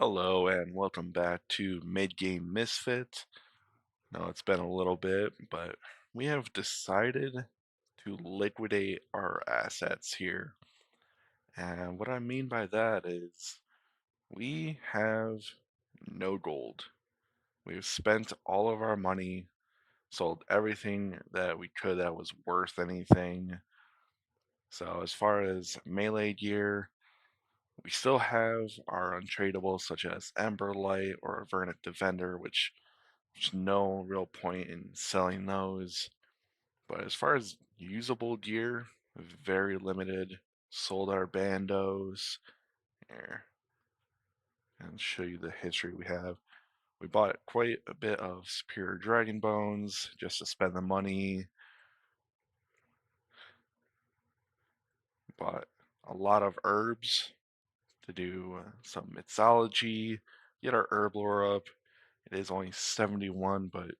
Hello and welcome back to Midgame Misfit. Now it's been a little bit, but we have decided to liquidate our assets here. And what I mean by that is we have no gold. We've spent all of our money, sold everything that we could that was worth anything. So as far as melee gear, we still have our untradables such as Ember Light or Vernic Defender, which there's no real point in selling those. But as far as usable gear, very limited. Sold our bandos. Here, and show you the history we have. We bought quite a bit of Superior Dragon Bones just to spend the money. Bought a lot of herbs to do some mixology. Get our herb lore up. It is only 71, but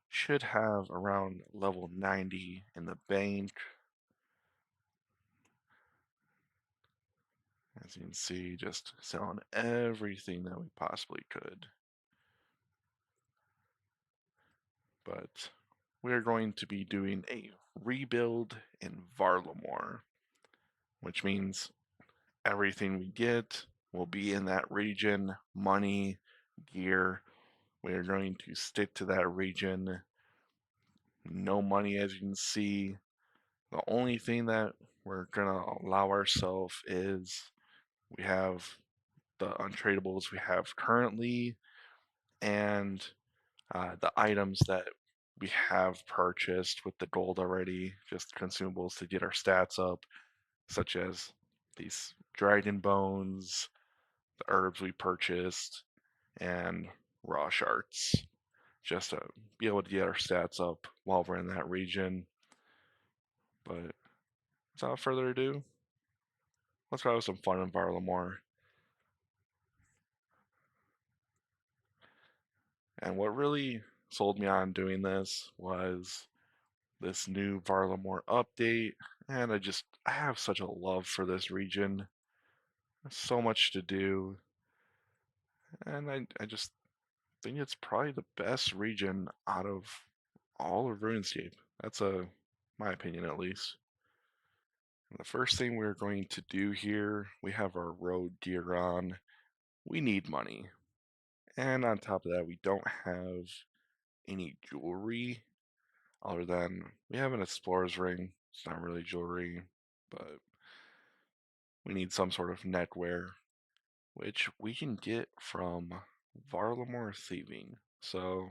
should have around level 90 in the bank. As you can see, just selling everything that we possibly could. But we're going to be doing a rebuild in Varlamore, which means everything we get will be in that region, money, gear. We are going to stick to that region. No money, as you can see. The only thing that we're going to allow ourselves is we have the untradables we have currently and the items that we have purchased with the gold already, just consumables to get our stats up, such as these dragon bones, the herbs we purchased, and raw shards, just to be able to get our stats up while we're in that region. But without further ado, let's go have some fun in Varlamore. And what really sold me on doing this was this new Varlamore update, and I have such a love for this region. There's so much to do, and I just think it's probably the best region out of all of RuneScape. That's my opinion at least. And the first thing we're going to do here, we have our road gear on. We need money. And on top of that, we don't have any jewelry other than we have an explorer's ring. It's not really jewelry, but we need some sort of neckwear, which we can get from Varlamore Thieving. So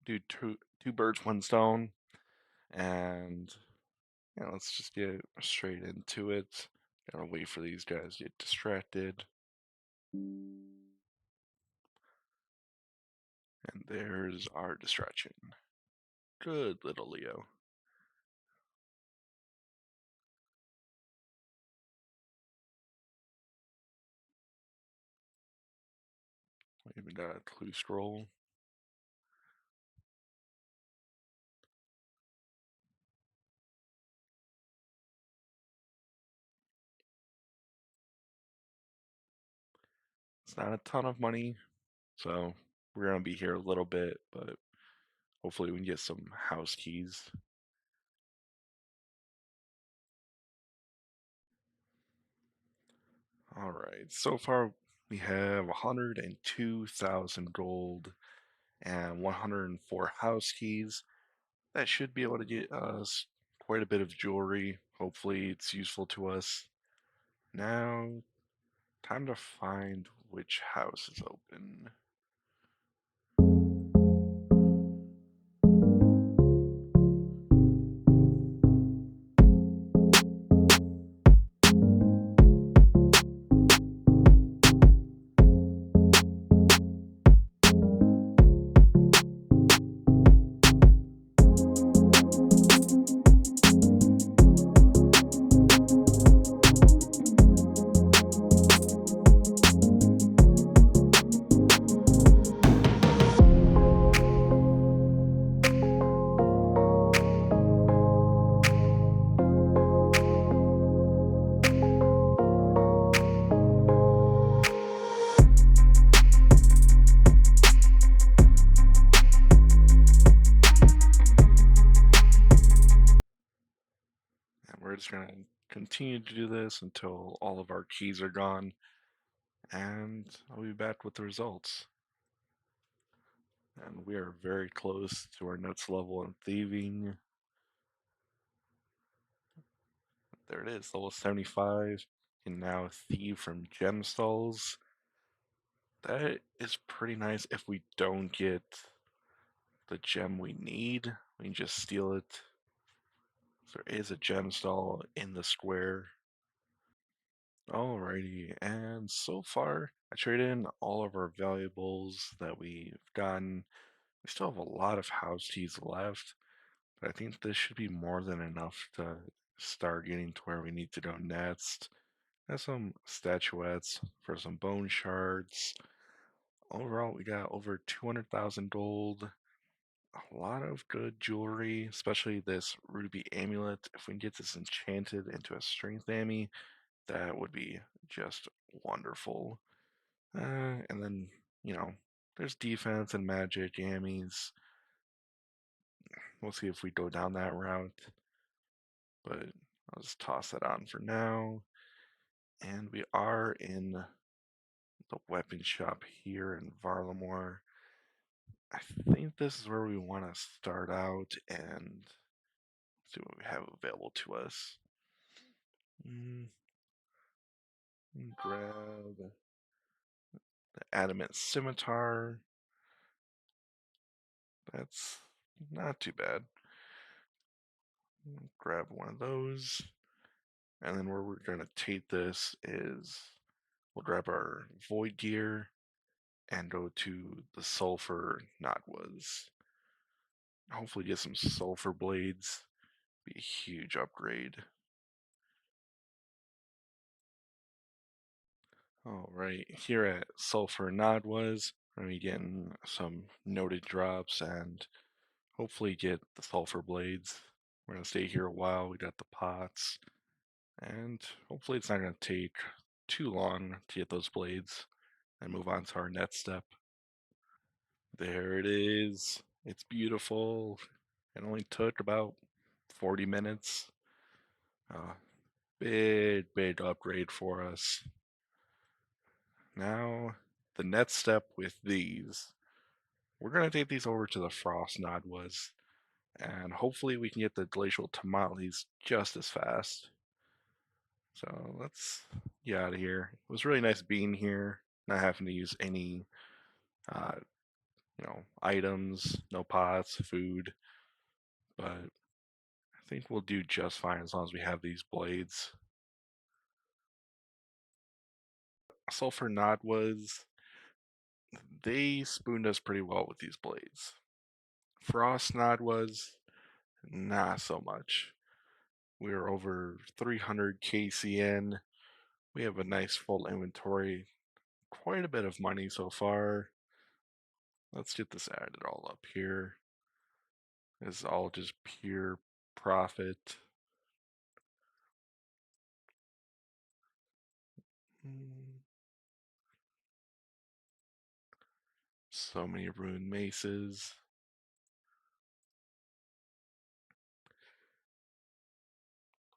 do two birds, one stone, and yeah, let's just get straight into it. Gotta wait for these guys to get distracted. And there's our distraction. Good little Leo. We even got a clue scroll. It's not a ton of money, so we're gonna be here a little bit, but hopefully we can get some house keys. Alright, so far we have 102,000 gold and 104 house keys. That should be able to get us quite a bit of jewelry. Hopefully it's useful to us. Now, time to find which house is open. just gonna continue to do this until all of our keys are gone, and I'll be back with the results. And we are very close to our next level in thieving. There it is, level 75. Can now thieve from gem stalls. That is pretty nice. If we don't get the gem we need, we can just steal it. So there is a gem stall in the square. Alrighty, and so far I traded in all of our valuables that we've gotten. We still have a lot of house keys left, but I think this should be more than enough to start getting to where we need to go next. Got some statuettes for some bone shards. Overall, we got over 200,000 gold. A lot of good jewelry, especially this ruby amulet. If we can get this enchanted into a strength ammy, that would be just wonderful. And then, you know, there's defense and magic ammies. We'll see if we go down that route, but I'll just toss that on for now. And we are in the weapon shop here in Varlamore. I think this is where we want to start out and see what we have available to us. Mm, grab the adamant scimitar. That's not too bad. Grab one of those. And then where we're going to take this is we'll grab our void gear and go to the sulfur knotwoods. Hopefully get some sulfur blades. Be a huge upgrade. Alright, here at Sulfur Knotwoods, we're going to be getting some noted drops and hopefully get the sulfur blades. We're going to stay here a while. We got the pots. And hopefully it's not going to take too long to get those blades and move on to our next step. There it is. It's beautiful. It only took about 40 minutes. Big upgrade for us. Now, the next step with these, we're going to take these over to the Frost Nodwoods, and hopefully we can get the Glacial Tamales just as fast. So let's get out of here. It was really nice being here, not having to use any, uh, items, no pots, food, but I think we'll do just fine as long as we have these blades. Sulfur Nodwoods, they spooned us pretty well with these blades. Frost Nodwoods, not so much. We're over 300 KCN. We have a nice full inventory, quite a bit of money so far. Let's get this added all up here. It's all just pure profit. So many rune maces.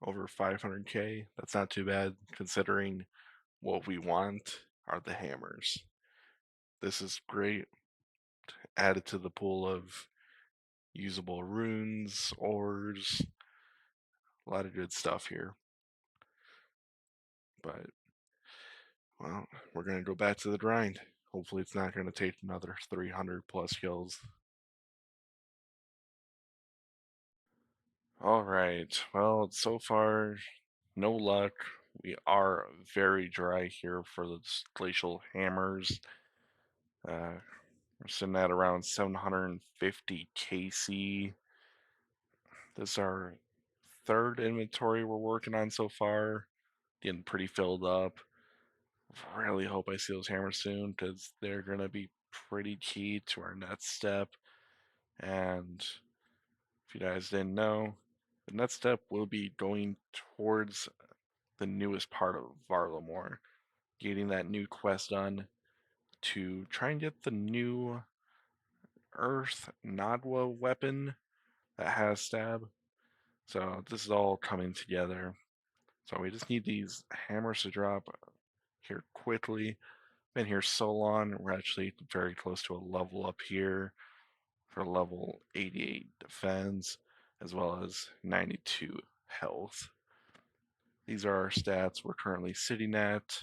Over 500k. That's not too bad considering what we want are the hammers. This is great. Added to the pool of usable runes, ores, a lot of good stuff here. But, well, we're going to go back to the grind. Hopefully it's not going to take another 300 plus kills. Alright, well, so far, no luck. We are very dry here for the glacial hammers. We're sitting at around 750 KC. This is our third inventory we're working on so far. Getting pretty filled up. Really hope I see those hammers soon because they're going to be pretty key to our next step. And if you guys didn't know, the next step will be going towards the newest part of Varlamore, getting that new quest done to try and get the new Earth Nadwa weapon that has stab. So this is all coming together. So we just need these hammers to drop here quickly. Been here so long, we're actually very close to a level up here for level 88 defense, as well as 92 health. These are our stats we're currently sitting at.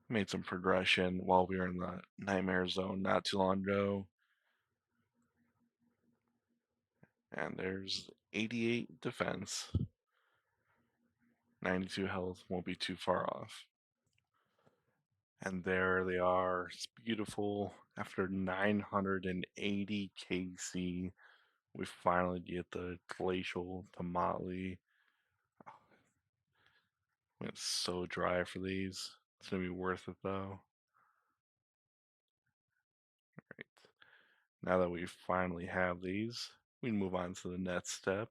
Made some progression while we were in the nightmare zone not too long ago. And there's 88 defense, 92 health, won't be too far off. And there they are. It's beautiful. After 980 KC, we finally get the Glacial Tamale. It's so dry for these. It's gonna be worth it though. Right. Now that we finally have these, we move on to the next step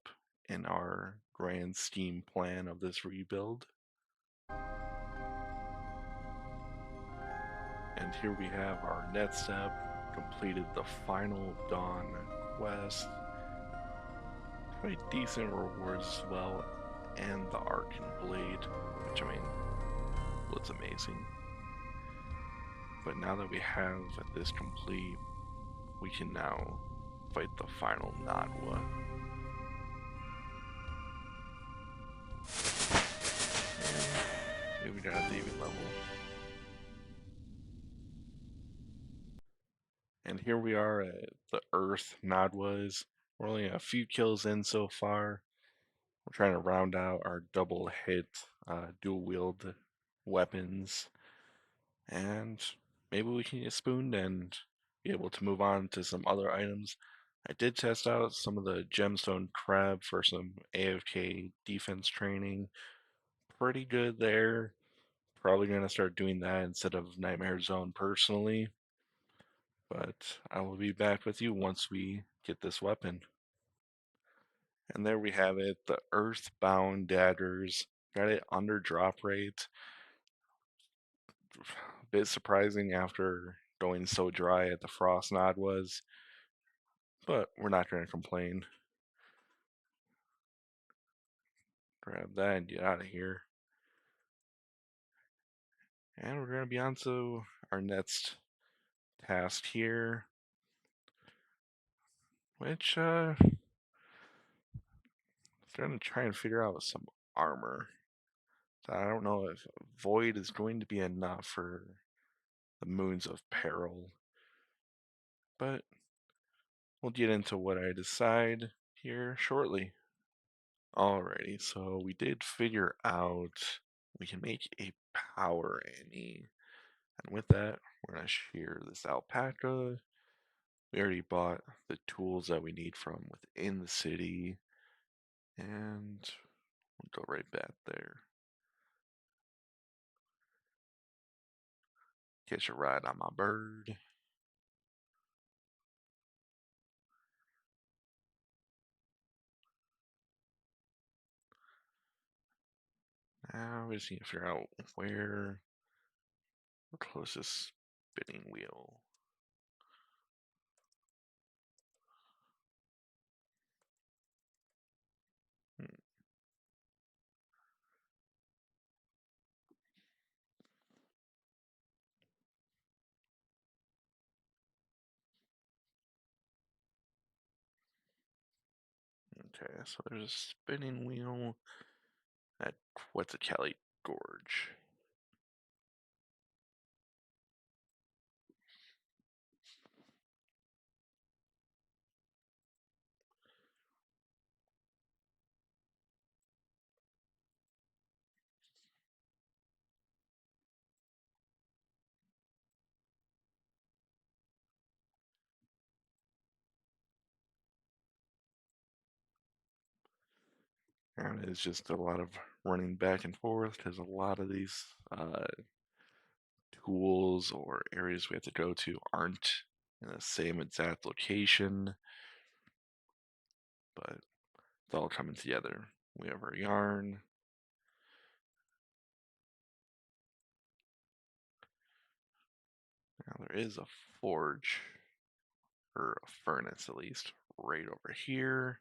in our grand scheme plan of this rebuild. And here we have our next step, completed the final Dawn quest. Quite decent rewards as well, and the Arcan Blade, which I mean, looks amazing. But now that we have this complete, we can now fight the final Nadwa. And maybe we got a David level. And here we are at the Earth Nadwas. We're only a few kills in so far. We're trying to round out our double hit, dual wield weapons. And maybe we can get spooned and be able to move on to some other items. I did test out some of the gemstone crab for some AFK defense training. Pretty good there. Probably going to start doing that instead of Nightmare Zone personally. But I will be back with you once we get this weapon. And there we have it, the Earthbound daggers. Got it under drop rate. A bit surprising after going so dry at the Frost Nod was, but we're not going to complain. Grab that and get out of here. And we're going to be on to our next task here, which going to try and figure out some armor. So I don't know if Void is going to be enough for the Moons of Peril, but we'll get into what I decide here shortly. Alrighty, so we did figure out we can make a power Annie. And with that, we're going to shear this alpaca. We already bought the tools that we need from within the city. And we'll go right back there. Catch a ride on my bird. Now we just need to figure out where the closest spinning wheel. Okay, so there's a spinning wheel at Quetzalcoatl Gorge. And it's just a lot of running back and forth because a lot of these tools or areas we have to go to aren't in the same exact location, but it's all coming together. We have our yarn. Now there is a forge, or a furnace at least, right over here.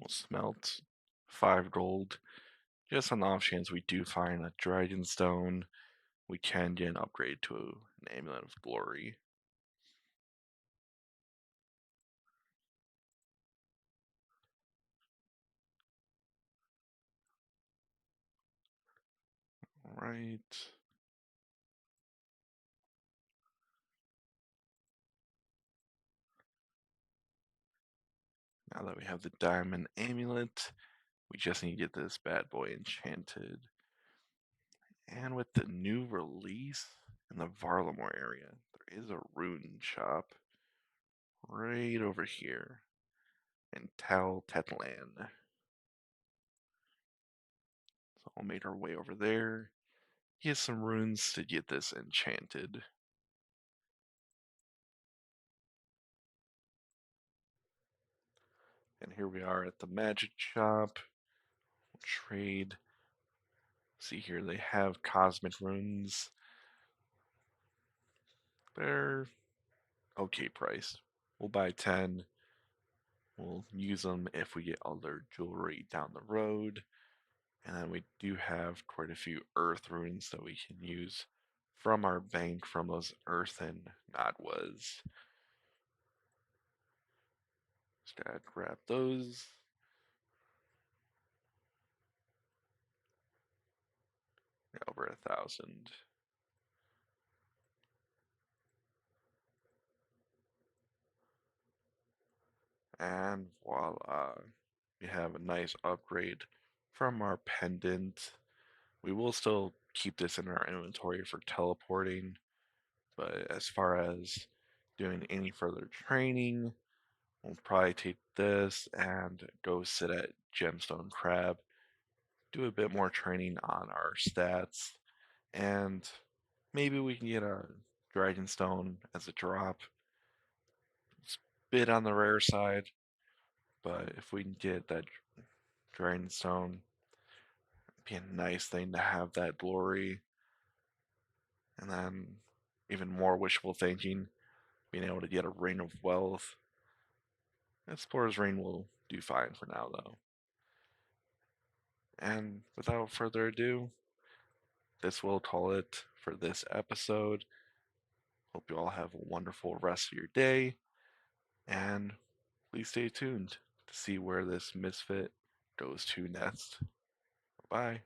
We'll smelt 5 gold. Just on the off chance we do find a dragon stone, we can get an upgrade to an amulet of glory. Alright. Now that we have the diamond amulet, we just need to get this bad boy enchanted. And with the new release in the Varlamore area, there is a rune shop right over here in Tal Tetlan. So we'll make our way over there, get some runes to get this enchanted. And here we are at the magic shop. We'll trade. See here, they have cosmic runes. They're okay priced. We'll buy 10. We'll use them if we get other jewelry down the road. And then we do have quite a few earth runes that we can use from our bank from those earthen Nodwas. Just gotta grab those. Over 1,000. And voila, we have a nice upgrade from our pendant. We will still keep this in our inventory for teleporting, but as far as doing any further training, we'll probably take this and go sit at Gemstone Crab, do a bit more training on our stats, and maybe we can get a Dragonstone as a drop. It's a bit on the rare side, but if we can get that Dragonstone, it'd be a nice thing to have that glory. And then even more wishful thinking, being able to get a Ring of Wealth. Explorer's Ring will do fine for now, though. And without further ado, this will call it for this episode. Hope you all have a wonderful rest of your day, and please stay tuned to see where this Misfit goes to next. Bye.